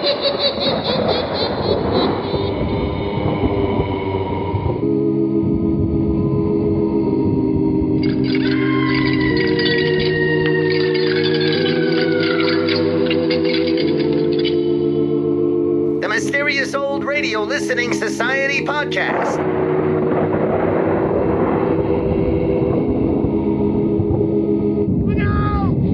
The Mysterious Old Radio Listening Society podcast.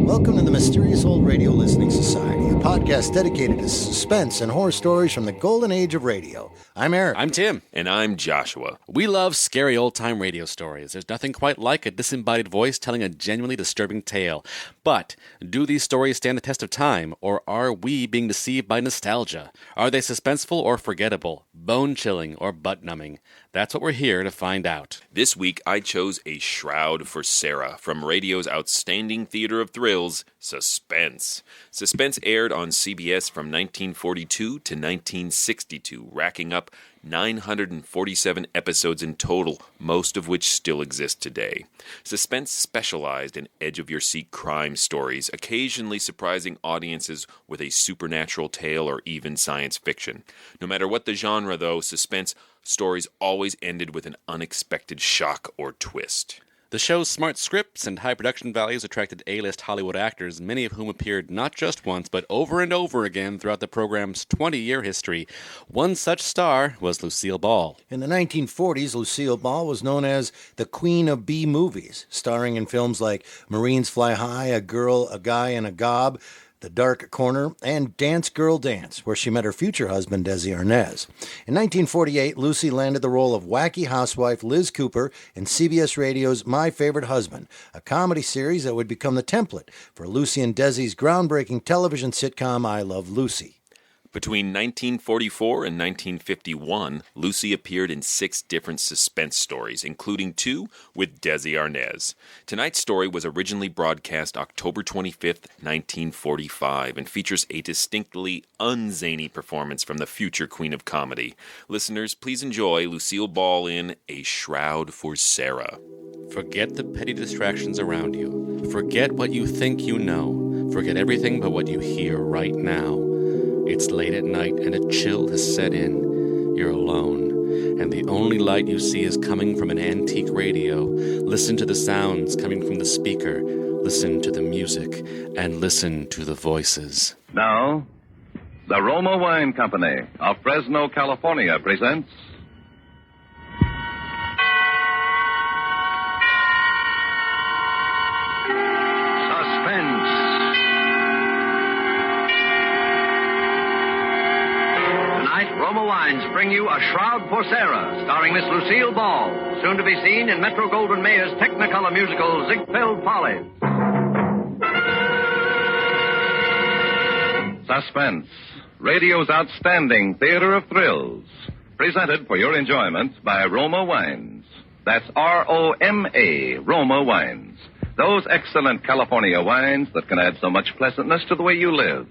Welcome to the Mysterious Old Radio Listening Society, a podcast dedicated to suspense and horror stories from the golden age of radio. I'm Eric. I'm Tim. And I'm Joshua. We love scary old-time radio stories. There's nothing quite like a disembodied voice telling a genuinely disturbing tale. But do these stories stand the test of time, or are we being deceived by nostalgia? Are they suspenseful or forgettable, bone-chilling or butt-numbing? That's what we're here to find out. This week, I chose A Shroud for Sarah from radio's outstanding theater of thrills, Suspense. Suspense aired on CBS from 1942 to 1962, racking up 947 episodes in total, most of which still exist today. Suspense specialized in edge-of-your-seat crime stories, occasionally surprising audiences with a supernatural tale or even science fiction. No matter what the genre, though, Suspense stories always ended with an unexpected shock or twist. The show's smart scripts and high production values attracted A-list Hollywood actors, many of whom appeared not just once, but over and over again throughout the program's 20-year history. One such star was Lucille Ball. In the 1940s, Lucille Ball was known as the Queen of B-movies, starring in films like Marines Fly High, A Girl, a Guy, and a Gob, The Dark Corner, and Dance Girl Dance, where she met her future husband, Desi Arnaz. In 1948, Lucy landed the role of wacky housewife Liz Cooper in CBS Radio's My Favorite Husband, a comedy series that would become the template for Lucy and Desi's groundbreaking television sitcom I Love Lucy. Between 1944 and 1951, Lucy appeared in 6 different suspense stories, including 2 with Desi Arnaz. Tonight's story was originally broadcast October 25th, 1945, and features a distinctly unzany performance from the future Queen of Comedy. Listeners, please enjoy Lucille Ball in A Shroud for Sarah. Forget the petty distractions around you. Forget what you think you know. Forget everything but what you hear right now. It's late at night and a chill has set in. You're alone, and the only light you see is coming from an antique radio. Listen to the sounds coming from the speaker. Listen to the music, and listen to the voices. Now, the Roma Wine Company of Fresno, California presents Suspense. Tonight, Roma Wines bring you A Shroud for Sarah, starring Miss Lucille Ball, soon to be seen in Metro-Goldwyn-Mayer's Technicolor musical Ziegfeld Follies. Suspense, radio's outstanding theater of thrills, presented for your enjoyment by Roma Wines. That's R-O-M-A, Roma Wines. Those excellent California wines that can add so much pleasantness to the way you live,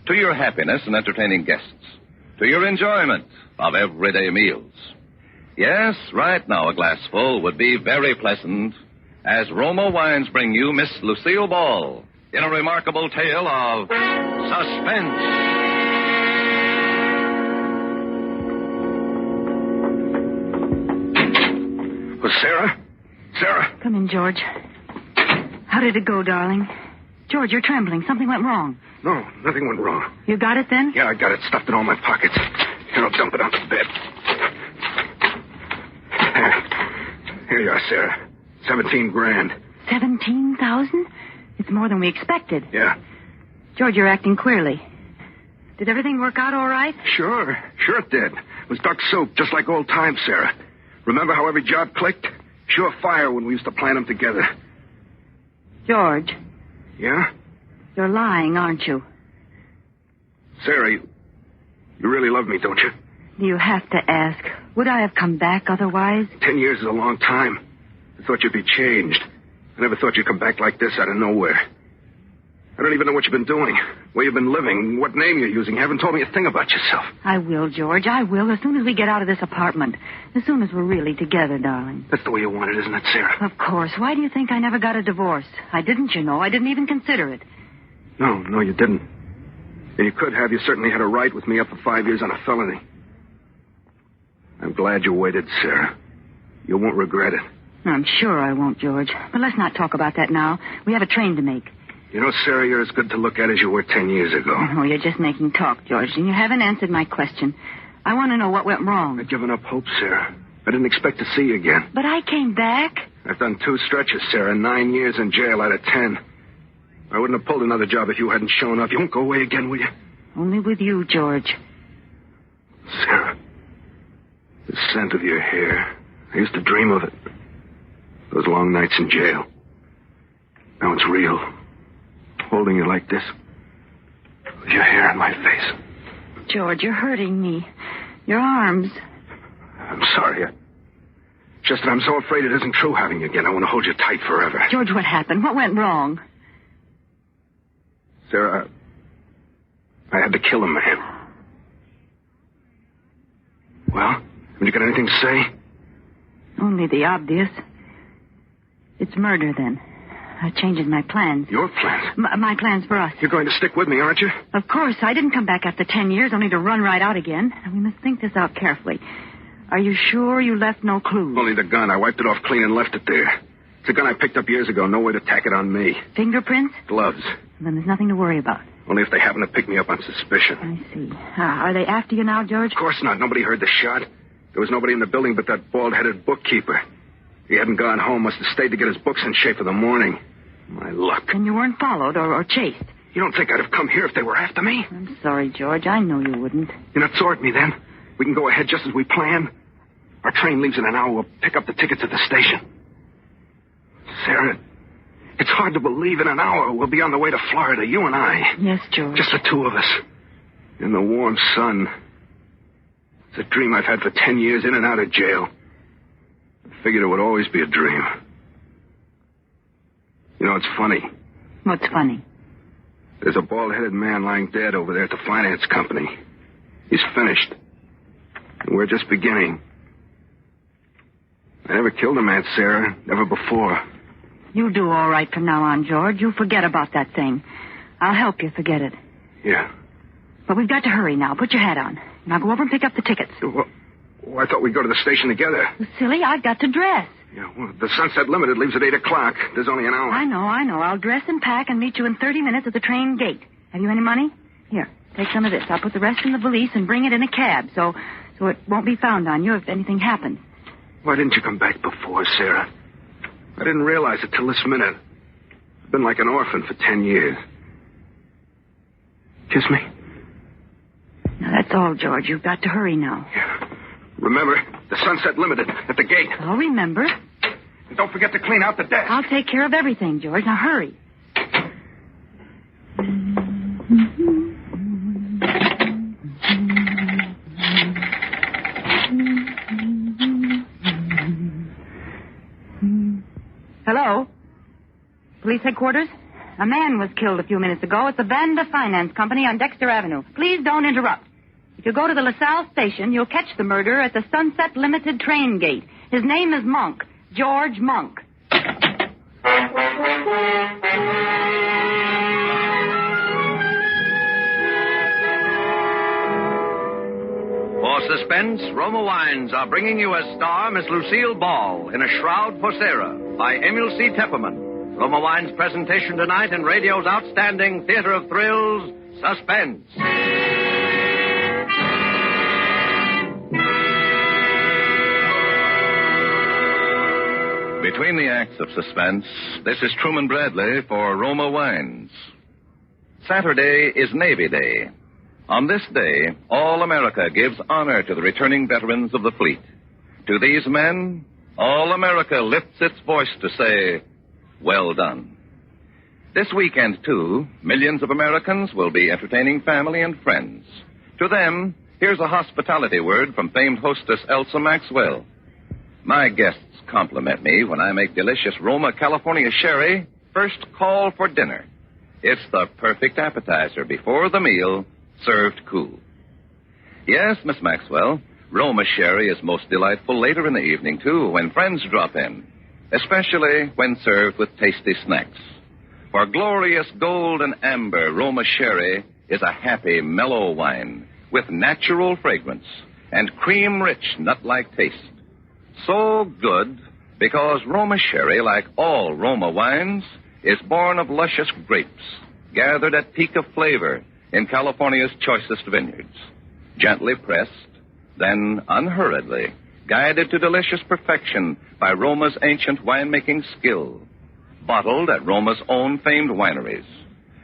to your happiness in entertaining guests, to your enjoyment of everyday meals. Yes, right now a glassful would be very pleasant as Roma Wines bring you Miss Lucille Ball in a remarkable tale of suspense. Well, Sarah? Sarah? Come in, George. How did it go, darling? George, you're trembling. Something went wrong. No, nothing went wrong. You got it then? Yeah, I got it stuffed in all my pockets. Here, I'll dump it on the bed. Here you are, Sarah. 17 grand. 17,000? It's more than we expected. Yeah. George, you're acting queerly. Did everything work out all right? Sure it did. It was duck soup, just like old times, Sarah. Remember how every job clicked? Sure fire when we used to plan them together. George. Yeah? You're lying, aren't you? Sarah, you really love me, don't you? Do you have to ask? Would I have come back otherwise? 10 years is a long time. I thought you'd be changed. I never thought you'd come back like this out of nowhere. I don't even know what you've been doing, where you've been living, what name you're using. You haven't told me a thing about yourself. I will, George. I will, as soon as we get out of this apartment. As soon as we're really together, darling. That's the way you want it, isn't it, Sarah? Of course. Why do you think I never got a divorce? I didn't, you know. I didn't even consider it. No, you didn't. And you could have. You certainly had a right with me up for 5 years on a felony. I'm glad you waited, Sarah. You won't regret it. I'm sure I won't, George. But let's not talk about that now. We have a train to make. You know, Sarah, you're as good to look at as you were 10 years ago. Oh, you're just making talk, George, and you haven't answered my question. I want to know what went wrong. I've given up hope, Sarah. I didn't expect to see you again. But I came back. I've done 2 stretches, Sarah. 9 years in jail out of 10. I wouldn't have pulled another job if you hadn't shown up. You won't go away again, will you? Only with you, George. Sarah, the scent of your hair. I used to dream of it. Those long nights in jail. Now it's real. Holding you like this. With your hair in my face. George, you're hurting me. Your arms. I'm sorry. Just that I'm so afraid it isn't true having you again. I want to hold you tight forever. George, what happened? What went wrong? Sarah, I had to kill a man. Well, have you got anything to say? Only the obvious. It's murder, then. That changes my plans. Your plans? My plans for us. You're going to stick with me, aren't you? Of course. I didn't come back after 10 years only to run right out again. We must think this out carefully. Are you sure you left no clues? Only the gun. I wiped it off clean and left it there. It's a gun I picked up years ago. No way to tack it on me. Fingerprints? Gloves. Then there's nothing to worry about. Only if they happen to pick me up on suspicion. I see. Are they after you now, George? Of course not. Nobody heard the shot. There was nobody in the building but that bald-headed bookkeeper. He hadn't gone home. Must have stayed to get his books in shape for the morning. My luck. And you weren't followed or chased? You don't think I'd have come here if they were after me? I'm sorry, George. I know you wouldn't. You're not sore at me, then? We can go ahead just as we planned. Our train leaves in an hour. We'll pick up the tickets at the station. Sarah, it's hard to believe in an hour we'll be on the way to Florida, you and I. Yes, George. Just the 2 of us. In the warm sun. It's a dream I've had for 10 years in and out of jail. I figured it would always be a dream. You know, it's funny. What's funny? There's a bald-headed man lying dead over there at the finance company. He's finished. And we're just beginning. I never killed a man, Sarah. Never before. You'll do all right from now on, George. You forget about that thing. I'll help you forget it. Yeah. But we've got to hurry now. Put your hat on. Now go over and pick up the tickets. Well, I thought we'd go to the station together. Silly, I've got to dress. Yeah, well, the Sunset Limited leaves at 8 o'clock. There's only an hour. I know. I'll dress and pack and meet you in 30 minutes at the train gate. Have you any money? Here, take some of this. I'll put the rest in the valise and bring it in a cab so it won't be found on you if anything happens. Why didn't you come back before, Sarah? I didn't realize it till this minute. I've been like an orphan for 10 years. Kiss me. Now, that's all, George. You've got to hurry now. Yeah. Remember, the Sunset Limited at the gate. I'll remember. And don't forget to clean out the desk. I'll take care of everything, George. Now, hurry. Hello? Police headquarters? A man was killed a few minutes ago at the Vanda Finance Company on Dexter Avenue. Please don't interrupt. If you go to the LaSalle station, you'll catch the murderer at the Sunset Limited train gate. His name is Monk. George Monk. For Suspense, Roma Wines are bringing you as star Miss Lucille Ball in A Shroud for Sarah by Emil C. Tepperman. Roma Wines' presentation tonight in radio's outstanding theater of thrills, Suspense. Between the acts of Suspense, this is Truman Bradley for Roma Wines. Saturday is Navy Day. On this day, all America gives honor to the returning veterans of the fleet. To these men, all America lifts its voice to say, well done. This weekend, too, millions of Americans will be entertaining family and friends. To them, here's a hospitality word from famed hostess Elsa Maxwell. My guests compliment me when I make delicious Roma California sherry first call for dinner. It's the perfect appetizer before the meal, served cool. Yes, Miss Maxwell, Roma sherry is most delightful later in the evening, too, when friends drop in, especially when served with tasty snacks. For glorious gold and amber Roma sherry is a happy, mellow wine with natural fragrance and cream-rich, nut-like taste. So good because Roma Sherry, like all Roma wines, is born of luscious grapes, gathered at peak of flavor in California's choicest vineyards. Gently pressed, then unhurriedly, guided to delicious perfection by Roma's ancient winemaking skill, bottled at Roma's own famed wineries.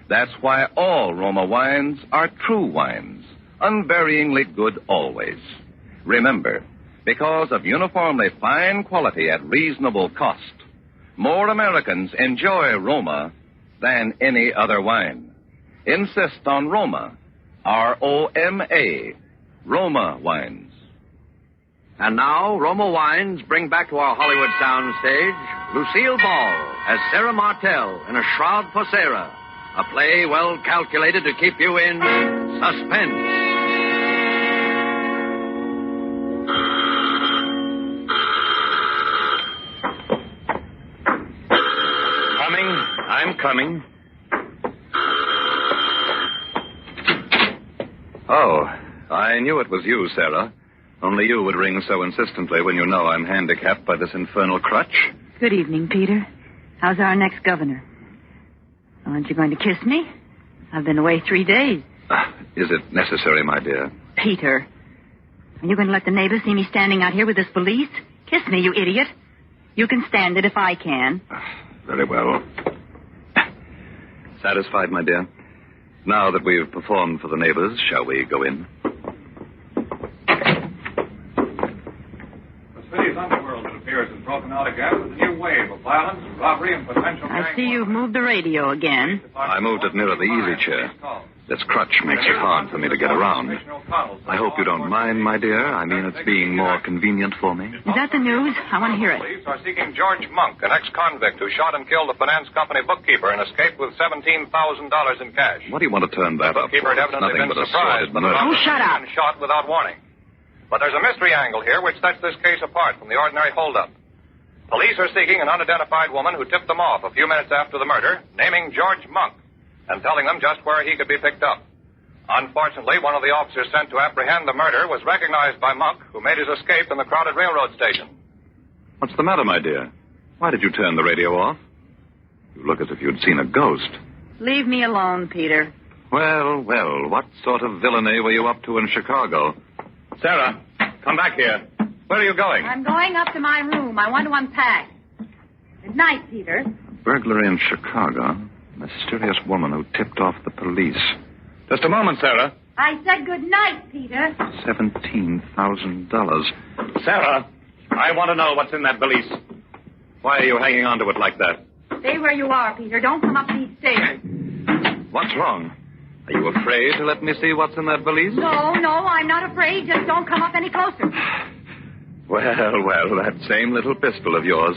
That's why all Roma wines are true wines, unvaryingly good always. Remember, because of uniformly fine quality at reasonable cost, more Americans enjoy Roma than any other wine. Insist on Roma, R-O-M-A, Roma wines. And now, Roma Wines bring back to our Hollywood soundstage Lucille Ball as Sarah Martell in A Shroud for Sarah, a play well calculated to keep you in suspense. I'm coming. Oh, I knew it was you, Sarah. Only you would ring so insistently when you know I'm handicapped by this infernal crutch. Good evening, Peter. How's our next governor? Aren't you going to kiss me? I've been away 3 days. Is it necessary, my dear? Peter, are you going to let the neighbors see me standing out here with this valise? Kiss me, you idiot. You can stand it if I can. Very well. Satisfied, my dear? Now that we've performed for the neighbors, shall we go in? The city's underworld, it appears, has broken out again with a new wave of violence, robbery, and potential... I see you've moved the radio again. I moved it nearer the easy chair. This crutch makes it hard for me to get around. I hope you don't mind, my dear. I mean, it's being more convenient for me. Is that the news? I want to hear it. Police are seeking George Monk, an ex-convict who shot and killed the finance company bookkeeper and escaped with $17,000 in cash. What do you want to turn that up for? Bookkeeper had evidently Nothing been but a surprised, sordid murder. Oh, shut up. And shot without warning. But there's a mystery angle here which sets this case apart from the ordinary holdup. Police are seeking an unidentified woman who tipped them off a few minutes after the murder, naming George Monk, and telling them just where he could be picked up. Unfortunately, one of the officers sent to apprehend the murder was recognized by Monk, who made his escape in the crowded railroad station. What's the matter, my dear? Why did you turn the radio off? You look as if you'd seen a ghost. Leave me alone, Peter. Well, what sort of villainy were you up to in Chicago? Sarah, come back here. Where are you going? I'm going up to my room. I want to unpack. Good night, Peter. Burglary in Chicago. Mysterious woman who tipped off the police. Just a moment, Sarah. I said good night, Peter. $17,000. Sarah, I want to know what's in that valise. Why are you hanging on to it like that? Stay where you are, Peter. Don't come up these stairs. What's wrong? Are you afraid to let me see what's in that valise? No, I'm not afraid. Just don't come up any closer. Well, that same little pistol of yours.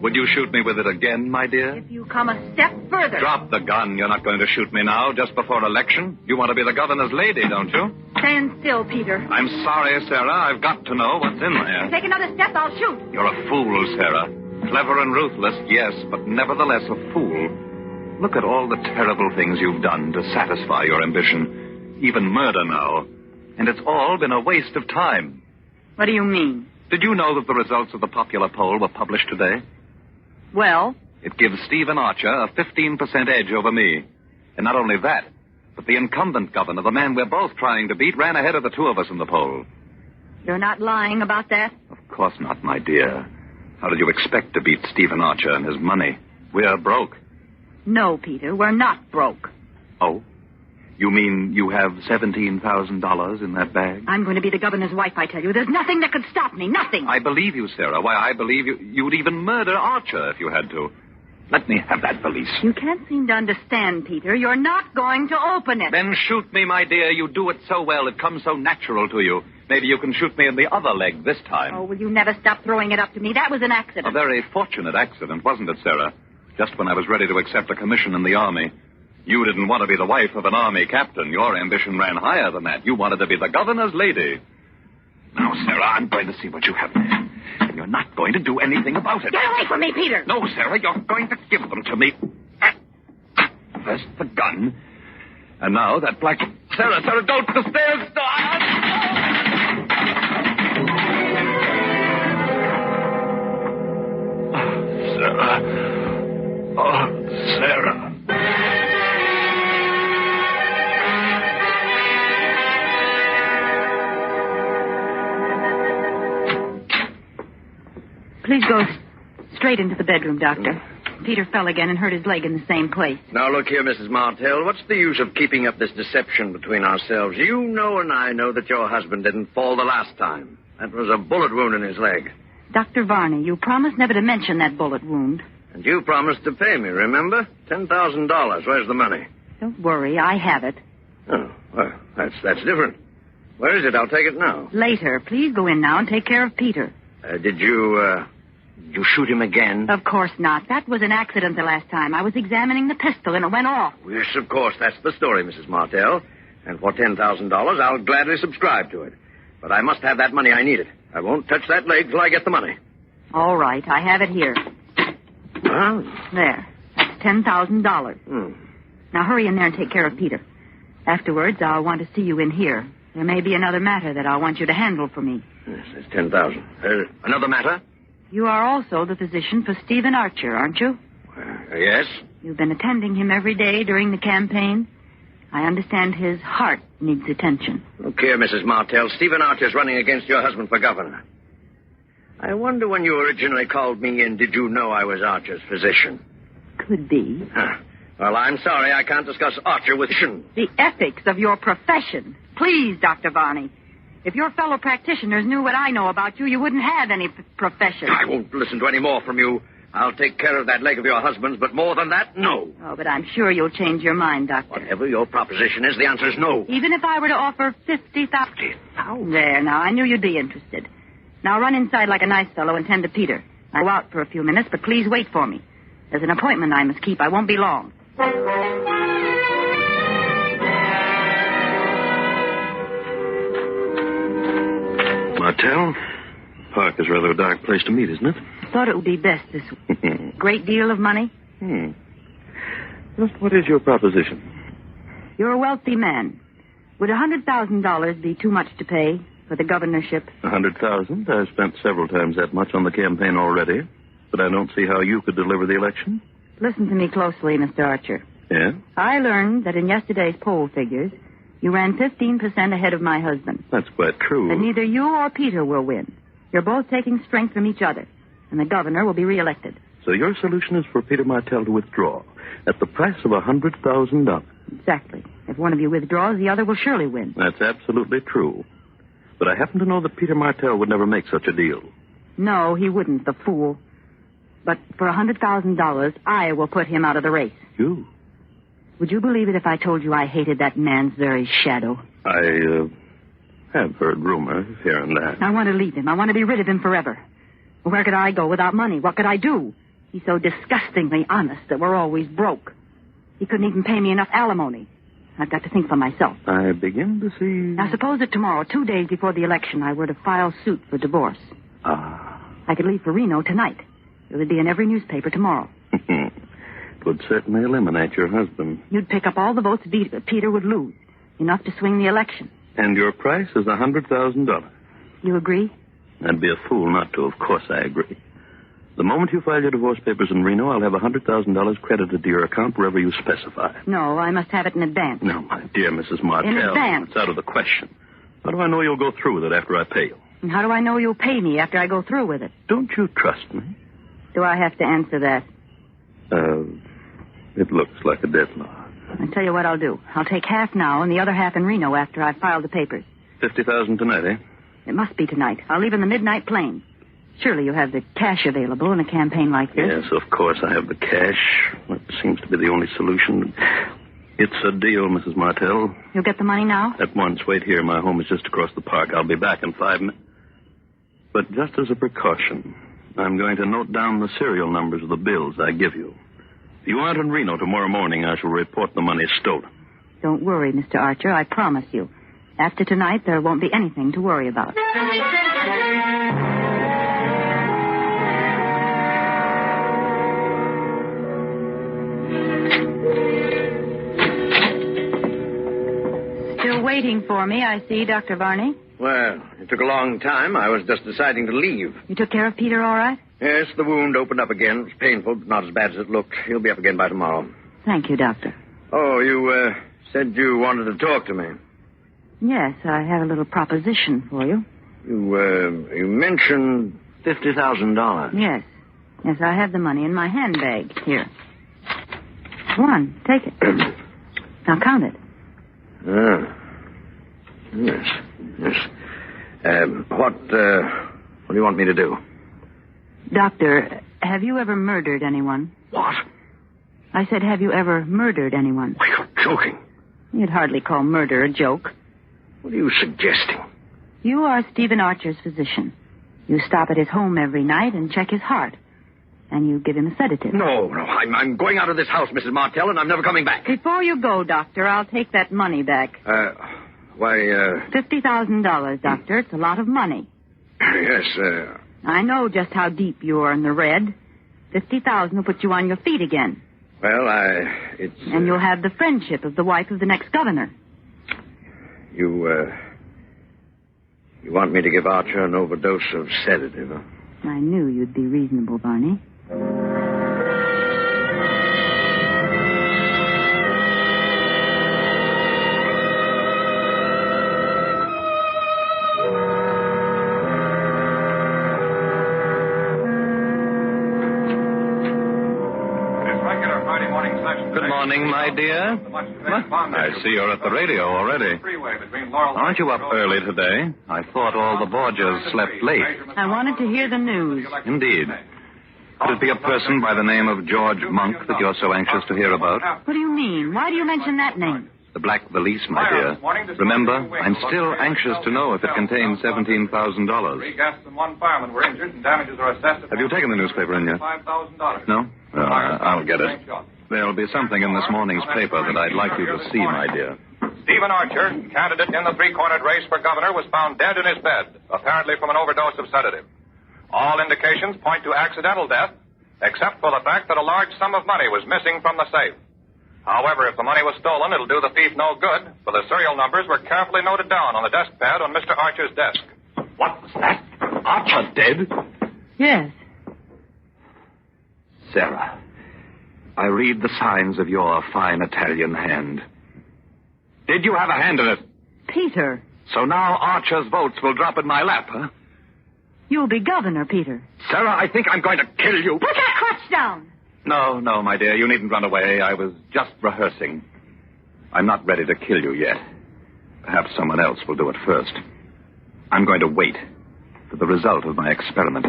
Would you shoot me with it again, my dear? If you come a step further. Drop the gun. You're not going to shoot me now, just before election. You want to be the governor's lady, don't you? Stand still, Peter. I'm sorry, Sarah. I've got to know what's in there. Take another step, I'll shoot. You're a fool, Sarah. Clever and ruthless, yes, but nevertheless a fool. Look at all the terrible things you've done to satisfy your ambition. Even murder now. And it's all been a waste of time. What do you mean? Did you know that the results of the popular poll were published today? Well? It gives Stephen Archer a 15% edge over me. And not only that, but the incumbent governor, the man we're both trying to beat, ran ahead of the two of us in the poll. You're not lying about that? Of course not, my dear. How did you expect to beat Stephen Archer and his money? We're broke. No, Peter, we're not broke. Oh? You mean you have $17,000 in that bag? I'm going to be the governor's wife, I tell you. There's nothing that could stop me. Nothing. I believe you, Sarah. Why, I believe you'd even murder Archer if you had to. Let me have that valise. You can't seem to understand, Peter. You're not going to open it. Then shoot me, my dear. You do it so well. It comes so natural to you. Maybe you can shoot me in the other leg this time. Oh, will you never stop throwing it up to me? That was an accident. A very fortunate accident, wasn't it, Sarah? Just when I was ready to accept a commission in the Army. You didn't want to be the wife of an Army captain. Your ambition ran higher than that. You wanted to be the governor's lady. Now, Sarah, I'm going to see what you have there. And you're not going to do anything about it. Get away from me, Peter! No, Sarah, you're going to give them to me. First the gun, And now that black... Sarah, don't! The stairs! Sarah. Oh, Sarah. Please go straight into the bedroom, Doctor. Peter fell again and hurt his leg in the same place. Now, look here, Mrs. Martell. What's the use of keeping up this deception between ourselves? You know and I know that your husband didn't fall the last time. That was a bullet wound in his leg. Dr. Varney, you promised never to mention that bullet wound. And you promised to pay me, remember? $10,000. Where's the money? Don't worry, I have it. Oh, well, that's different. Where is it? I'll take it now. Later. Please go in now and take care of Peter. Did you shoot him again? Of course not. That was an accident the last time. I was examining the pistol and it went off. Yes, of course. That's the story, Mrs. Martell. And for $10,000, I'll gladly subscribe to it. But I must have that money. I need it. I won't touch that leg till I get the money. All right. I have it here. Huh? There. That's $10,000. Now hurry in there and take care of Peter. Afterwards, I'll want to see you in here. There may be another matter that I'll want you to handle for me. Yes, that's $10,000. Another matter? You are also the physician for Stephen Archer, aren't you? Yes. You've been attending him every day during the campaign. I understand his heart needs attention. Look here, Mrs. Martell. Stephen Archer's running against your husband for governor. I wonder when you originally called me in, did you know I was Archer's physician? Could be. Huh. Well, I'm sorry. I can't discuss Archer with you. The ethics of your profession. Please, Dr. Varney. If your fellow practitioners knew what I know about you, you wouldn't have any profession. I won't listen to any more from you. I'll take care of that leg of your husband's, but more than that, no. Oh, but I'm sure you'll change your mind, Doctor. Whatever your proposition is, the answer is no. Even if I were to offer $50,000. There, now, I knew you'd be interested. Now run inside like a nice fellow and tend to Peter. I'll go out for a few minutes, but please wait for me. There's an appointment I must keep. I won't be long. Martell? Park is rather a dark place to meet, isn't it? Thought it would be best this week. Great deal of money? Just what is your proposition? You're a wealthy man. Would $100,000 be too much to pay for the governorship? $100,000? I've spent several times that much on the campaign already. But I don't see how you could deliver the election. Listen to me closely, Mr. Archer. Yeah? I learned that in yesterday's poll figures, you ran 15% ahead of my husband. That's quite true. But neither you or Peter will win. You're both taking strength from each other, and the governor will be reelected. So your solution is for Peter Martell to withdraw at the price of $100,000. Exactly. If one of you withdraws, the other will surely win. That's absolutely true. But I happen to know that Peter Martell would never make such a deal. No, he wouldn't, the fool. But for $100,000, I will put him out of the race. You? Would you believe it if I told you I hated that man's very shadow? I have heard rumors here and there. I want to leave him. I want to be rid of him forever. Well, where could I go without money? What could I do? He's so disgustingly honest that we're always broke. He couldn't even pay me enough alimony. I've got to think for myself. I begin to see... Now, suppose that tomorrow, 2 days before the election, I were to file suit for divorce. I could leave for Reno tonight. It would be in every newspaper tomorrow. It would certainly eliminate your husband. You'd pick up all the votes Peter would lose. Enough to swing the election. And your price is $100,000. You agree? I'd be a fool not to. Of course I agree. The moment you file your divorce papers in Reno, I'll have $100,000 credited to your account wherever you specify. No, I must have it in advance. No, my dear Mrs. Martell. In advance. It's out of the question. How do I know you'll go through with it after I pay you? And how do I know you'll pay me after I go through with it? Don't you trust me? Do I have to answer that? It looks like a deadlock. I'll tell you what I'll do. I'll take half now and the other half in Reno after I've filed the papers. $50,000 tonight, eh? It must be tonight. I'll leave in the midnight plane. Surely you have the cash available in a campaign like this. Yes, of course I have the cash. That seems to be the only solution. It's a deal, Mrs. Martell. You'll get the money now? At once. Wait here. My home is just across the park. I'll be back in 5 minutes. But just as a precaution, I'm going to note down the serial numbers of the bills I give you. If you aren't in Reno tomorrow morning, I shall report the money stolen. Don't worry, Mr. Archer. I promise you. After tonight, there won't be anything to worry about. waiting for me, I see, Dr. Varney. Well, it took a long time. I was just deciding to leave. You took care of Peter all right? Yes, the wound opened up again. It was painful, but not as bad as it looked. He'll be up again by tomorrow. Thank you, Doctor. Oh, you said you wanted to talk to me. Yes, I have a little proposition for you. You mentioned $50,000. Yes. Yes, I have the money in my handbag. Here. Go on, take it. Now count it. Yes. What do you want me to do? Doctor, have you ever murdered anyone? What? I said, have you ever murdered anyone? Why, you're joking. You'd hardly call murder a joke. What are you suggesting? You are Stephen Archer's physician. You stop at his home every night and check his heart. And you give him a sedative. No. I'm going out of this house, Mrs. Martell, and I'm never coming back. Before you go, Doctor, I'll take that money back. $50,000, Doctor. It's a lot of money. Yes, I know just how deep you are in the red. $50,000 will put you on your feet again. Well, And you'll have the friendship of the wife of the next governor. You want me to give Archer an overdose of sedative, huh? I knew you'd be reasonable, Barney. Good morning, my dear. I see you're at the radio already. Aren't you up early today? I thought all the Borgias slept late. I wanted to hear the news. Indeed. Could it be a person by the name of George Monk that you're so anxious to hear about? What do you mean? Why do you mention that name? The Black Valise, my dear. Remember, I'm still anxious to know if it contains $17,000. 3 guests and 1 fireman were injured, and damages are assessed. Have you taken the newspaper in yet? $5,000. No? I'll get it. There'll be something in this morning's paper that I'd like you to see, my dear. Stephen Archer, candidate in the 3-cornered race for governor, was found dead in his bed, apparently from an overdose of sedative. All indications point to accidental death, except for the fact that a large sum of money was missing from the safe. However, if the money was stolen, it'll do the thief no good, for the serial numbers were carefully noted down on the desk pad on Mr. Archer's desk. What was that? Archer dead? Yes. Sarah, I read the signs of your fine Italian hand. Did you have a hand in it? Peter. So now Archer's votes will drop in my lap, huh? You'll be governor, Peter. Sarah, I think I'm going to kill you. Put that crutch down! No, my dear. You needn't run away. I was just rehearsing. I'm not ready to kill you yet. Perhaps someone else will do it first. I'm going to wait for the result of my experiment.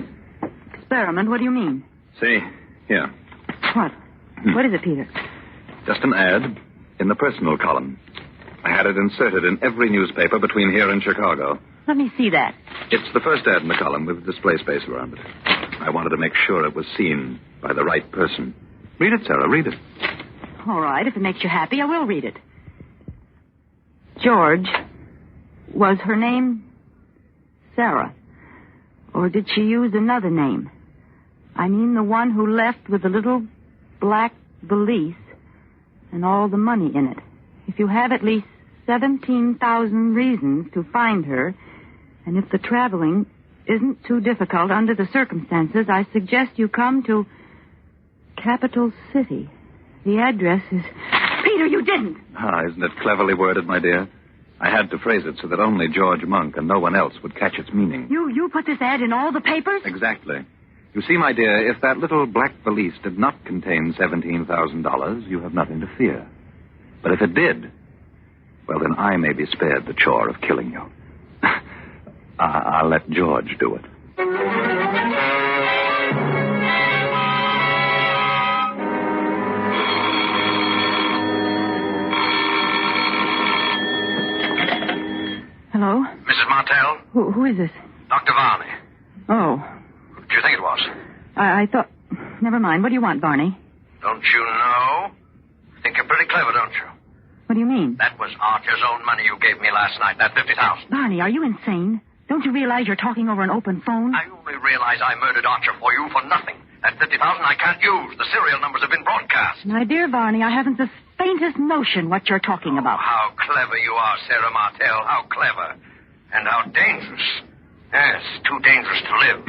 Experiment? What do you mean? See? Here. What? What is it, Peter? Just an ad in the personal column. I had it inserted in every newspaper between here and Chicago. Let me see that. It's the first ad in the column with display space around it. I wanted to make sure it was seen by the right person. Read it, Sarah, read it. All right, if it makes you happy, I will read it. George, was her name Sarah? Or did she use another name? I mean the one who left with the little black valise and all the money in it. If you have at least 17,000 reasons to find her, and if the traveling isn't too difficult under the circumstances, I suggest you come to Capital City. The address is... Peter, you didn't! Isn't it cleverly worded, my dear? I had to phrase it so that only George Monk and no one else would catch its meaning. You put this ad in all the papers? Exactly. You see, my dear, if that little black valise did not contain $17,000, you have nothing to fear. But if it did, well, then I may be spared the chore of killing you. I'll let George do it. Hello? Mrs. Martell? Who is this? Dr. Varney. Oh. What do you think it was? I thought... Never mind. What do you want, Barney? Don't you know? Think you're pretty clever, don't you? What do you mean? That was Archer's own money you gave me last night, that $50,000. Barney, are you insane? Don't you realize you're talking over an open phone? I only realize I murdered Archer for you for nothing. That 50,000 I can't use. The serial numbers have been broadcast. My dear Varney, I haven't the faintest notion what you're talking about. How clever you are, Sarah Martell. How clever. And how dangerous. Yes, too dangerous to live.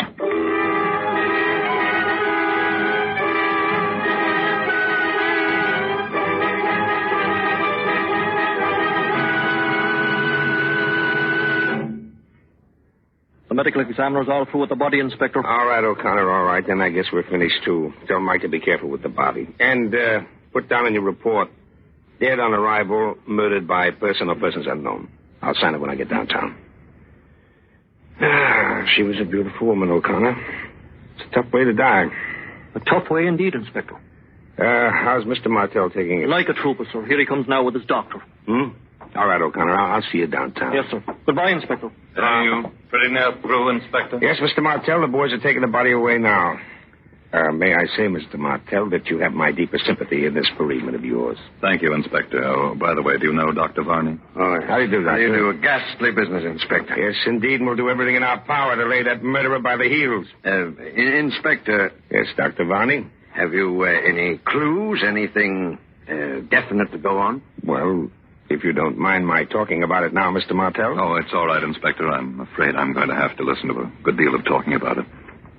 The medical examiner's all through with the body, Inspector. All right, O'Connor, all right. Then I guess we're finished, too. Tell Mike to be careful with the body. And put down in your report, dead on arrival, murdered by person or persons unknown. I'll sign it when I get downtown. She was a beautiful woman, O'Connor. It's a tough way to die. A tough way indeed, Inspector. How's Mr. Martell taking it? Like a trooper, sir. Here he comes now with his doctor. All right, O'Connor. I'll see you downtown. Yes, sir. Goodbye, Inspector. Are you pretty near through, Inspector? Yes, Mr. Martell. The boys are taking the body away now. May I say, Mr. Martell, that you have my deepest sympathy in this bereavement of yours. Thank you, Inspector. Oh, by the way, do you know Dr. Varney? Oh, how do you do, Doctor? How do you do? A ghastly business, Inspector. Yes, indeed, and we'll do everything in our power to lay that murderer by the heels. Inspector. Yes, Dr. Varney? Have you any clues, anything definite to go on? Well, if you don't mind my talking about it now, Mr. Martell. Oh, it's all right, Inspector. I'm afraid I'm going to have to listen to a good deal of talking about it.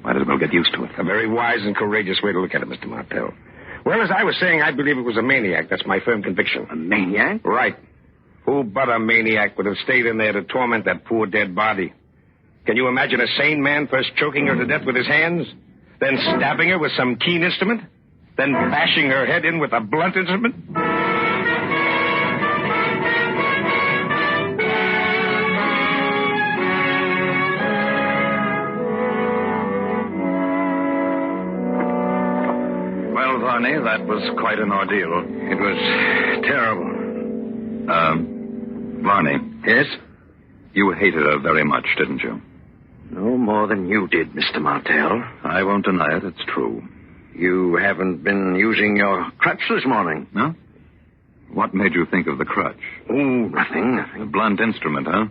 Might as well get used to it. A very wise and courageous way to look at it, Mr. Martell. Well, as I was saying, I believe it was a maniac. That's my firm conviction. A maniac? Right. Who but a maniac would have stayed in there to torment that poor dead body? Can you imagine a sane man first choking her to death with his hands, then stabbing her with some keen instrument, then bashing her head in with a blunt instrument? Varney, that was quite an ordeal. It was terrible. Varney. Yes? You hated her very much, didn't you? No more than you did, Mr. Martell. I won't deny it. It's true. You haven't been using your crutch this morning. No? What made you think of the crutch? Oh, nothing. A blunt instrument, huh?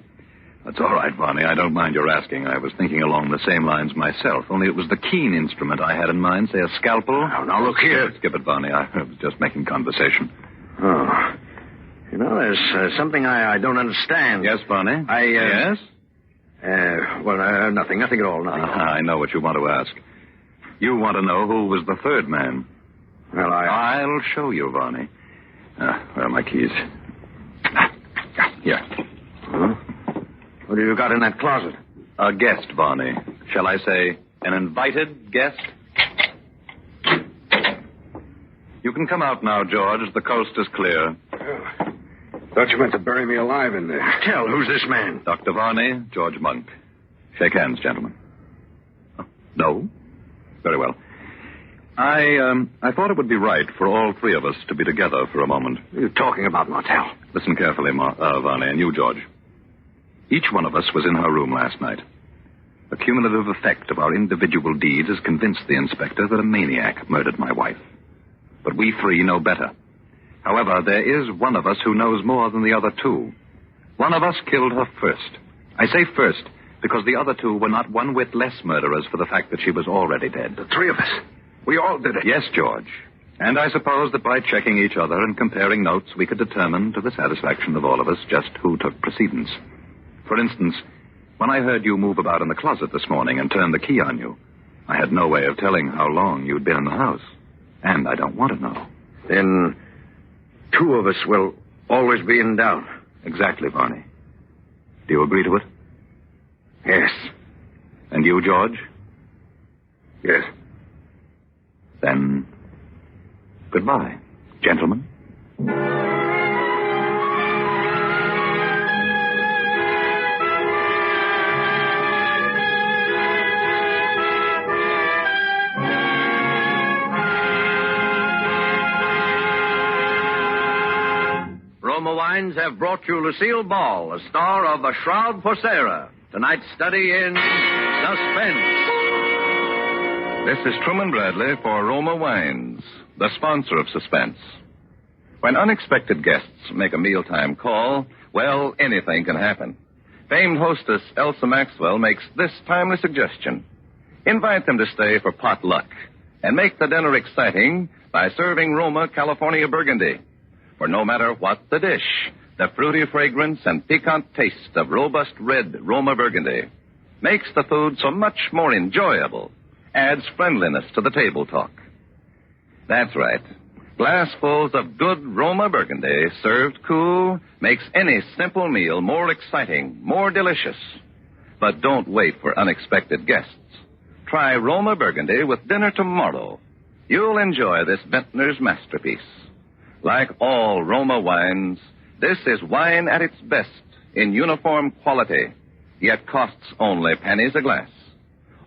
That's all right, Varney. I don't mind your asking. I was thinking along the same lines myself, only it was the keen instrument I had in mind, say a scalpel. Now, look here. Skip it, Varney. I was just making conversation. Oh. You know, there's something I don't understand. Yes, Varney? Yes? Nothing at all. Nothing. I know what you want to ask. You want to know who was the third man. Well, I'll show you, Varney. Where are my keys? Here. Huh? What have you got in that closet? A guest, Varney. Shall I say an invited guest? You can come out now, George. The coast is clear. Thought you meant to bury me alive in there. Tell, who's this man? Dr. Varney, George Monk. Shake hands, gentlemen. Oh, no? Very well. I thought it would be right for all three of us to be together for a moment. What are you talking about, Martell? Listen carefully, Varney, and you, George. Each one of us was in her room last night. The cumulative effect of our individual deeds has convinced the inspector that a maniac murdered my wife. But we three know better. However, there is one of us who knows more than the other two. One of us killed her first. I say first because the other two were not one whit less murderers for the fact that she was already dead. The three of us. We all did it. Yes, George. And I suppose that by checking each other and comparing notes, we could determine to the satisfaction of all of us just who took precedence. For instance, when I heard you move about in the closet this morning and turn the key on you, I had no way of telling how long you'd been in the house. And I don't want to know. Then two of us will always be in doubt. Exactly, Varney. Do you agree to it? Yes. And you, George? Yes. Then, goodbye, gentlemen. Roma Wines have brought you Lucille Ball, a star of A Shroud for Sarah. Tonight's study in Suspense. This is Truman Bradley for Roma Wines, the sponsor of Suspense. When unexpected guests make a mealtime call, well, anything can happen. Famed hostess Elsa Maxwell makes this timely suggestion. Invite them to stay for potluck. And make the dinner exciting by serving Roma California Burgundy. For no matter what the dish, the fruity fragrance and piquant taste of robust red Roma Burgundy makes the food so much more enjoyable, adds friendliness to the table talk. That's right. Glassfuls of good Roma Burgundy served cool makes any simple meal more exciting, more delicious. But don't wait for unexpected guests. Try Roma Burgundy with dinner tomorrow. You'll enjoy this vintner's masterpiece. Like all Roma wines, this is wine at its best in uniform quality, yet costs only pennies a glass.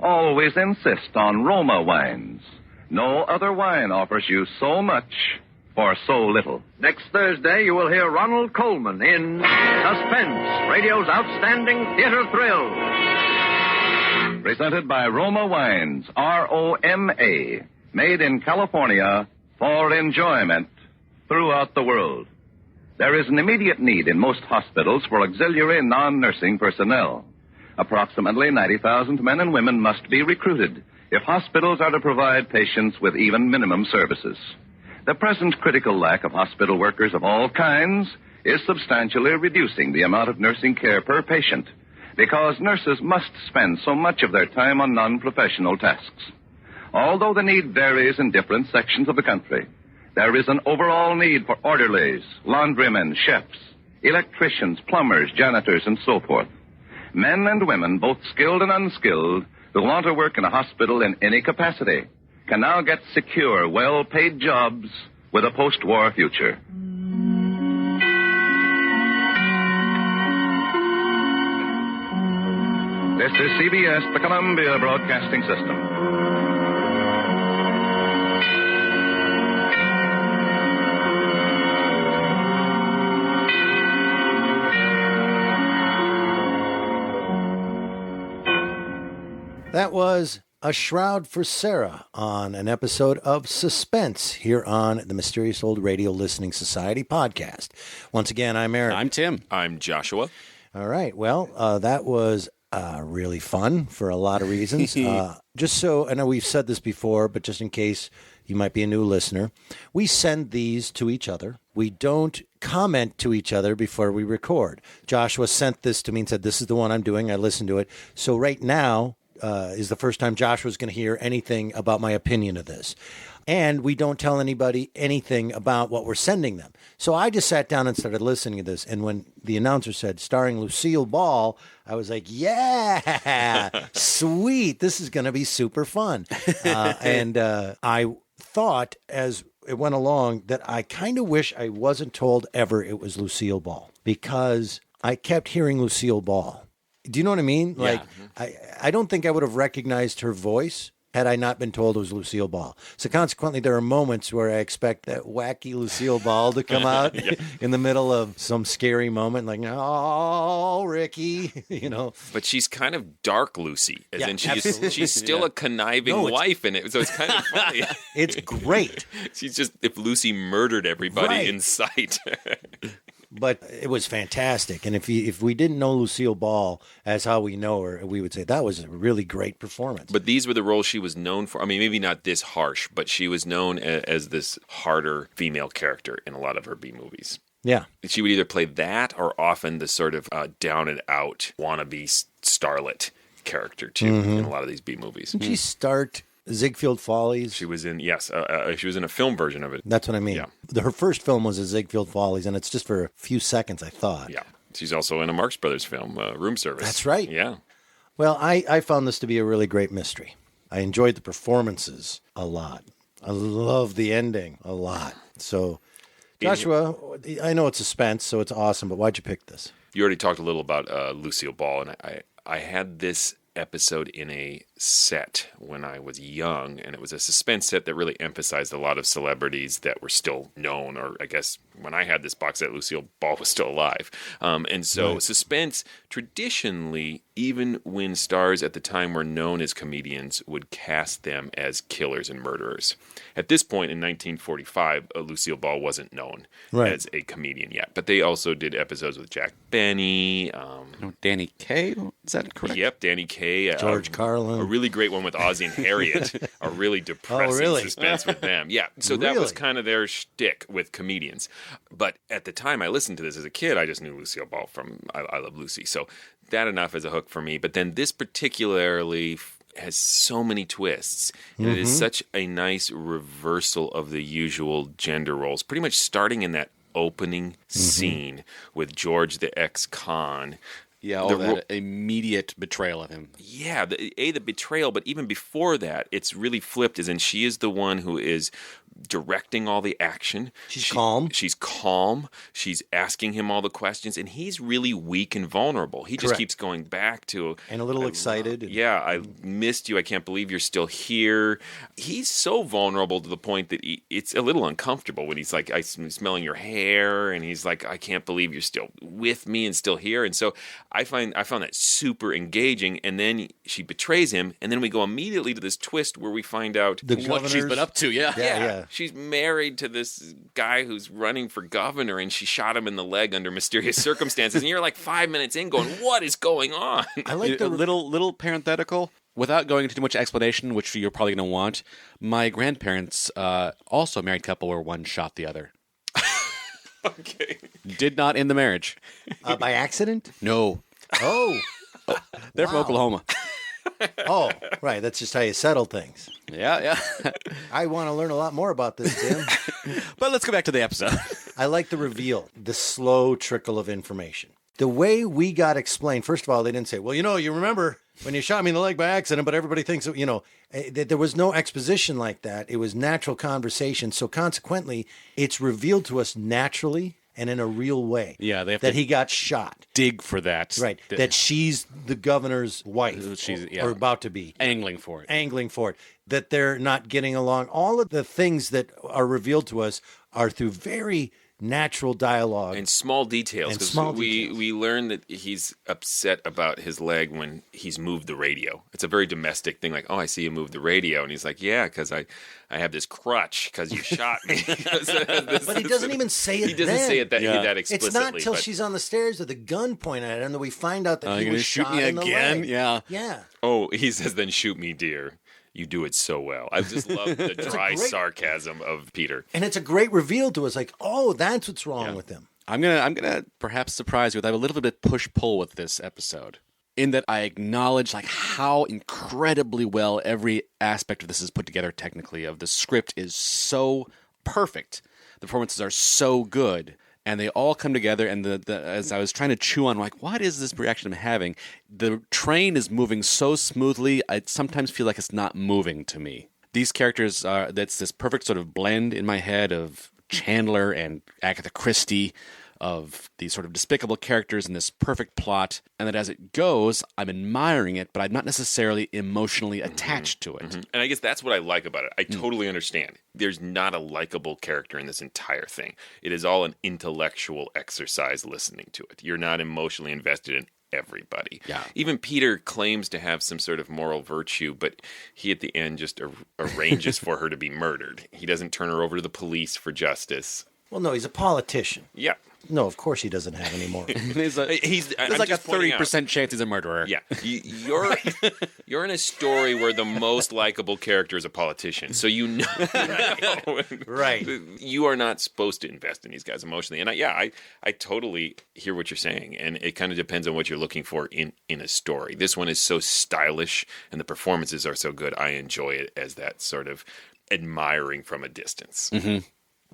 Always insist on Roma wines. No other wine offers you so much for so little. Next Thursday, you will hear Ronald Coleman in Suspense, radio's outstanding theater thrill. Presented by Roma Wines, R-O-M-A, made in California for enjoyment throughout the world. There is an immediate need in most hospitals for auxiliary non-nursing personnel. Approximately 90,000 men and women must be recruited if hospitals are to provide patients with even minimum services. The present critical lack of hospital workers of all kinds is substantially reducing the amount of nursing care per patient because nurses must spend so much of their time on non-professional tasks. Although the need varies in different sections of the country, there is an overall need for orderlies, laundrymen, chefs, electricians, plumbers, janitors, and so forth. Men and women, both skilled and unskilled, who want to work in a hospital in any capacity can now get secure, well-paid jobs with a post-war future. This is CBS, the Columbia Broadcasting System. That was A Shroud for Sarah on an episode of Suspense here on the Mysterious Old Radio Listening Society podcast. Once again, I'm Eric. I'm Tim. I'm Joshua. All right. Well, that was really fun for a lot of reasons. Just so, I know we've said this before, but just in case you might be a new listener, we send these to each other. We don't comment to each other before we record. Joshua sent this to me and said, this is the one I'm doing. I listened to it. So right now, is the first time Joshua's going to hear anything about my opinion of this. And we don't tell anybody anything about what we're sending them. So I just sat down and started listening to this. And when the announcer said, starring Lucille Ball, I was like, yeah, sweet. This is going to be super fun. And I thought as it went along that I kind of wish I wasn't told ever it was Lucille Ball because I kept hearing Lucille Ball. Do you know what I mean? Yeah. Like, I don't think I would have recognized her voice had I not been told it was Lucille Ball. So consequently, there are moments where I expect that wacky Lucille Ball to come out in the middle of some scary moment, like, oh, Ricky, you know. But she's kind of dark Lucy, as in she's still a conniving wife in it, so it's kind of funny. It's great. She's just, if Lucy murdered everybody in sight. But it was fantastic. And if we didn't know Lucille Ball as how we know her, we would say that was a really great performance. But these were the roles she was known for. I mean, maybe not this harsh, but she was known as this harder female character in a lot of her B movies. Yeah. She would either play that or often the sort of down and out wannabe starlet character, too, in a lot of these B movies. Didn't she start Ziegfeld Follies? She was in, she was in a film version of it. That's what I mean. Yeah. Her first film was a Ziegfeld Follies, and it's just for a few seconds, I thought. Yeah. She's also in a Marx Brothers film, Room Service. That's right. Yeah. Well, I found this to be a really great mystery. I enjoyed the performances a lot. I love the ending a lot. So, Joshua, I know it's suspense, so it's awesome, but why'd you pick this? You already talked a little about Lucille Ball, and I had this episode in a set when I was young, and it was a suspense set that really emphasized a lot of celebrities that were still known, or I guess when I had this box set, Lucille Ball was still alive. And so Suspense, traditionally, even when stars at the time were known as comedians, would cast them as killers and murderers. At this point in 1945, Lucille Ball wasn't known as a comedian yet, but they also did episodes with Jack Benny. Danny Kaye, is that correct? Yep, Danny Kaye. George Carlin. really great one with Ozzy and Harriet, a really depressing suspense with them. Yeah, so that was kind of their shtick with comedians. But at the time I listened to this as a kid, I just knew Lucille Ball from I Love Lucy. So that enough as a hook for me. But then this particularly has so many twists, and it is such a nice reversal of the usual gender roles, pretty much starting in that opening scene with George the ex-con. Yeah, that immediate betrayal of him. Yeah, the betrayal, but even before that, it's really flipped, as in she is the one who is directing all the action. She's calm. She's calm. She's asking him all the questions, and he's really weak and vulnerable. He just keeps going back to... And a little excited. Yeah, I missed you. I can't believe you're still here. He's so vulnerable to the point that it's a little uncomfortable when he's like, I'm smelling your hair, and he's like, I can't believe you're still with me and still here. And so I found that super engaging, and then she betrays him, and then we go immediately to this twist where we find out what she's been up to. Yeah. She's married to this guy who's running for governor, and she shot him in the leg under mysterious circumstances. And you're like 5 minutes in going, what is going on? I like the little parenthetical. Without going into too much explanation, which you're probably going to want, my grandparents, also a married couple, where one shot the other. Okay. Did not end the marriage. By accident? No. Oh. They're from Oklahoma. Oh, right. That's just how you settle things. Yeah. I want to learn a lot more about this, Tim. But let's go back to the episode. I like the reveal, the slow trickle of information. The way we got explained, first of all, they didn't say, well, you remember when you shot me in the leg by accident, but everybody thinks, that there was no exposition like that. It was natural conversation. So consequently, it's revealed to us naturally and in a real way. Yeah, they have that to he got shot. Dig for that. Right. That she's the governor's wife. Or about to be. Angling for it. That they're not getting along. All of the things that are revealed to us are through very natural dialogue. And small details. We learn that he's upset about his leg when he's moved the radio. It's a very domestic thing, like, oh, I see you moved the radio. And he's like, yeah, because I have this crutch because you shot me. But he doesn't even say it. He doesn't say it that explicitly. It's not until she's on the stairs with a gun pointed at him that we find out that he was shot in the leg. Yeah. Oh, he says, then shoot me, dear. You do it so well. I just love the dry sarcasm of Peter. And it's a great reveal to us, like, oh, that's what's wrong with him. I'm gonna perhaps surprise you with I have a little bit of push-pull with this episode. In that I acknowledge like how incredibly well every aspect of this is put together technically. The script is so perfect. The performances are so good. And they all come together, and as I was trying to chew on, like, what is this reaction I'm having? The train is moving so smoothly, I sometimes feel like it's not moving to me. These characters that's this perfect sort of blend in my head of Chandler and Agatha Christie, of these sort of despicable characters in this perfect plot, and that as it goes, I'm admiring it, but I'm not necessarily emotionally attached to it. And I guess that's what I like about it. I totally understand. There's not a likable character in this entire thing. It is all an intellectual exercise listening to it. You're not emotionally invested in everybody. Yeah. Even Peter claims to have some sort of moral virtue, but he at the end just arranges for her to be murdered. He doesn't turn her over to the police for justice. Well, no, he's a politician. Yeah. No, of course he doesn't have any more. There's like a 30% chance he's a murderer. Yeah, you're in a story where the most likable character is a politician, so right. You are not supposed to invest in these guys emotionally, and I totally hear what you're saying, and it kind of depends on what you're looking for in a story. This one is so stylish, and the performances are so good. I enjoy it as that sort of admiring from a distance. Mm-hmm.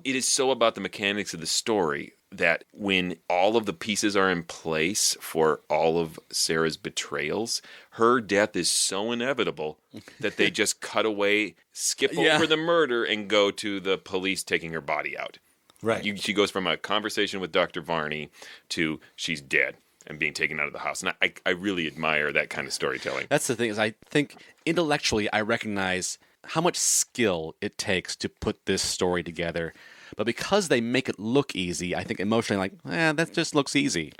It is so about the mechanics of the story that when all of the pieces are in place for all of Sarah's betrayals, her death is so inevitable that they just cut away, skip over the murder, and go to the police taking her body out. Right. She goes from a conversation with Dr. Varney to she's dead and being taken out of the house. And I really admire that kind of storytelling. That's the thing, is I think intellectually I recognize how much skill it takes to put this story together. But because they make it look easy, I think emotionally, that just looks easy.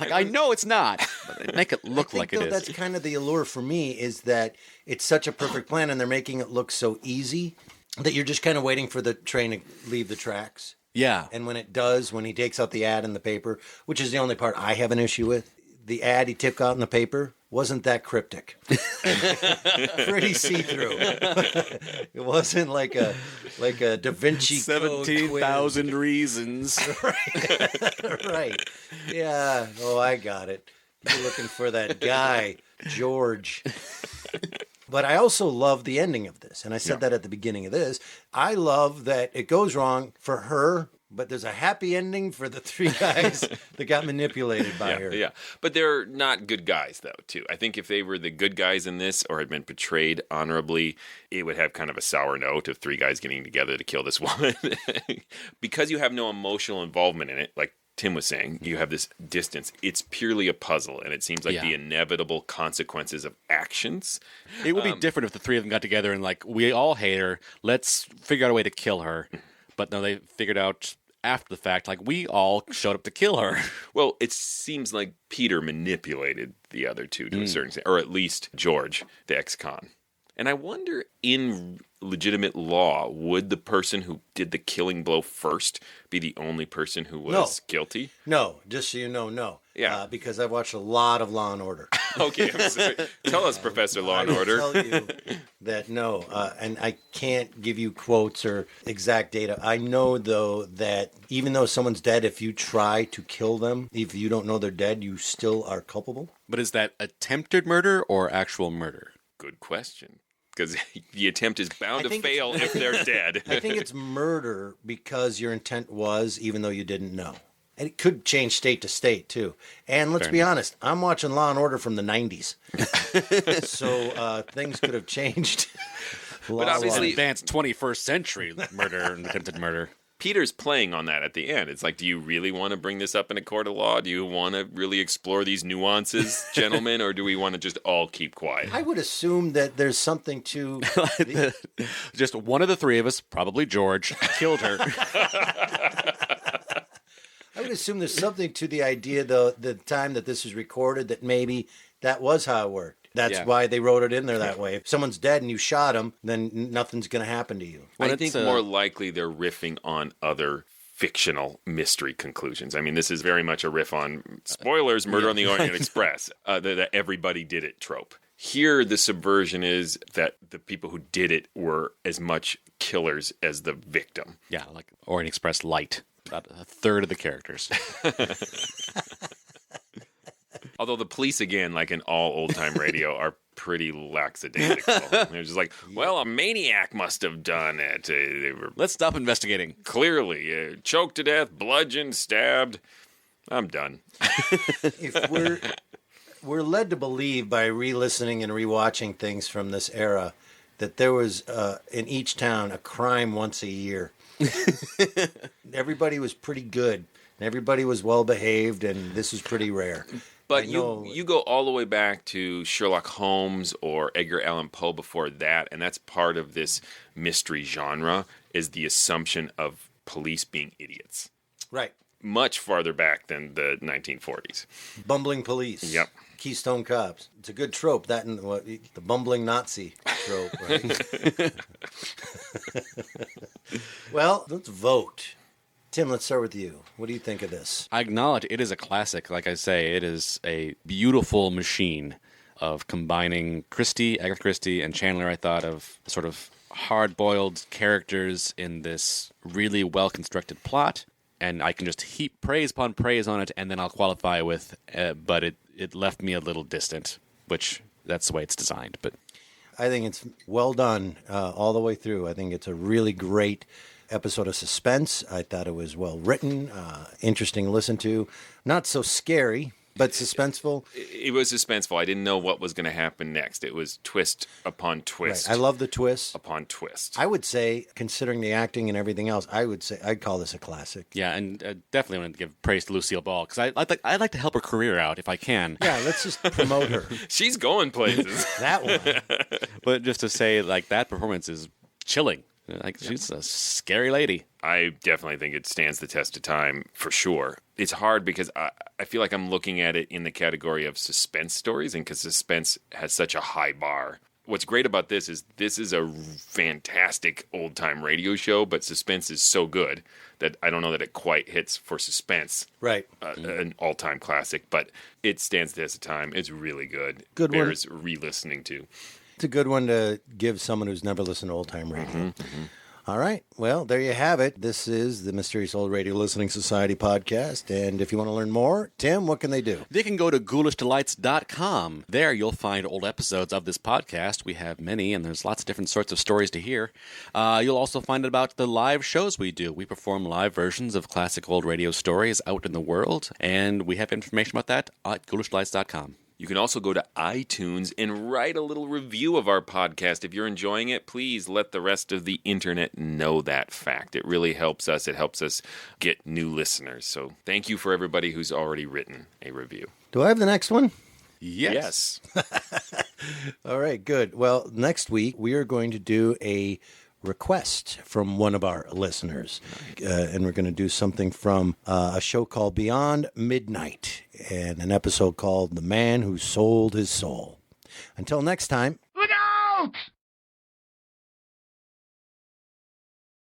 I know it's not, but they make it look like it is. That's kind of the allure for me, is that it's such a perfect plan, and they're making it look so easy that you're just kind of waiting for the train to leave the tracks. Yeah. And when it does, when he takes out the ad in the paper, which is the only part I have an issue with, the ad he took out in the paper wasn't that cryptic. Pretty see-through. It wasn't like a Da Vinci 17,000 reasons. Right. Yeah. Oh, I got it. You're looking for that guy, George. But I also love the ending of this. And I said that at the beginning of this. I love that it goes wrong for her, but there's a happy ending for the three guys that got manipulated by her. Yeah. But they're not good guys, though, too. I think if they were the good guys in this or had been portrayed honorably, it would have kind of a sour note of three guys getting together to kill this woman. Because you have no emotional involvement in it, like Tim was saying, you have this distance. It's purely a puzzle, and it seems like the inevitable consequences of actions. It would be different if the three of them got together and like, we all hate her. Let's figure out a way to kill her. But no, they figured out after the fact, like, we all showed up to kill her. Well, it seems like Peter manipulated the other two to a certain extent, or at least George, the ex-con. And I wonder, in legitimate law, would the person who did the killing blow first be the only person who was guilty? No, just so you know, no. Yeah. Because I've watched a lot of Law & Order. Okay, I'm sorry. Tell us, Professor Law & Order. I will tell you that no, and I can't give you quotes or exact data. I know, though, that even though someone's dead, if you try to kill them, if you don't know they're dead, you still are culpable. But is that attempted murder or actual murder? Good question. Because the attempt is bound to fail if they're dead. I think it's murder because your intent was, even though you didn't know. And it could change state to state, too. And let's be honest, I'm watching Law & Order from the 90s. So things could have changed. But obviously, advanced 21st century murder and attempted murder. Peter's playing on that at the end. It's like, do you really want to bring this up in a court of law? Do you want to really explore these nuances, gentlemen, or do we want to just all keep quiet? I would assume that there's something to... Just one of the three of us, probably George, killed her. I would assume there's something to the idea, though, the time that this is recorded, that maybe that was how it worked. That's why they wrote it in there that way. If someone's dead and you shot him, then nothing's going to happen to you. I think more likely they're riffing on other fictional mystery conclusions. I mean, this is very much a riff on, spoilers, Murder on the Orient Express, the everybody did it trope. Here, the subversion is that the people who did it were as much killers as the victim. Yeah, like Orient Express light. About a third of the characters. Although the police, again, like in all old-time radio, are pretty lackadaisical. They're just like, well, a maniac must have done it. They were Let's stop investigating. Clearly. Choked to death, bludgeoned, stabbed. I'm done. If we're led to believe by re-listening and re-watching things from this era that there was, in each town, a crime once a year. Everybody was pretty good. Everybody was well-behaved, and this was pretty rare. But you go all the way back to Sherlock Holmes or Edgar Allan Poe before that, and that's part of this mystery genre, is the assumption of police being idiots. Right. Much farther back than the 1940s. Bumbling police. Yep. Keystone Cops. It's a good trope, that and the bumbling Nazi trope, right? Well, let's vote. Tim, let's start with you. What do you think of this? I acknowledge it is a classic. Like I say, it is a beautiful machine of combining Agatha Christie, and Chandler. I thought of sort of hard-boiled characters in this really well-constructed plot, and I can just heap praise upon praise on it, and then I'll qualify with, but it left me a little distant, which that's the way it's designed. But I think it's well done all the way through. I think it's a really great episode of Suspense. I thought it was well written, interesting to listen to. Not so scary, but suspenseful. It was suspenseful. I didn't know what was going to happen next. It was twist upon twist. Right. I love the twist. Upon twist. I would say, considering the acting and everything else, I'd call this a classic. Yeah, and definitely want to give praise to Lucille Ball, because I'd like to help her career out if I can. Yeah, let's just promote her. She's going places. That one. But just to say, like, that performance is chilling. Like, she's a scary lady. I definitely think it stands the test of time, for sure. It's hard because I feel like I'm looking at it in the category of suspense stories, and because suspense has such a high bar. what's great about this is a fantastic old-time radio show, but Suspense is so good that I don't know that it quite hits for Suspense. Right. An all-time classic, but it stands the test of time. It's really good. Good one. Bears re-listening to. It's a good one to give someone who's never listened to old-time radio. All right. Well, there you have it. This is the Mysterious Old Radio Listening Society podcast. And if you want to learn more, Tim, what can they do? They can go to ghoulishdelights.com. There you'll find old episodes of this podcast. We have many, and there's lots of different sorts of stories to hear. You'll also find out about the live shows we do. We perform live versions of classic old radio stories out in the world, and we have information about that at ghoulishdelights.com. You can also go to iTunes and write a little review of our podcast. If you're enjoying it, please let the rest of the internet know that fact. It really helps us. It helps us get new listeners. So thank you for everybody who's already written a review. Do I have the next one? Yes. All right, good. Well, next week we are going to do a request from one of our listeners. And we're going to do something from a show called Beyond Midnight and an episode called The Man Who Sold His Soul. Until next time. Look out!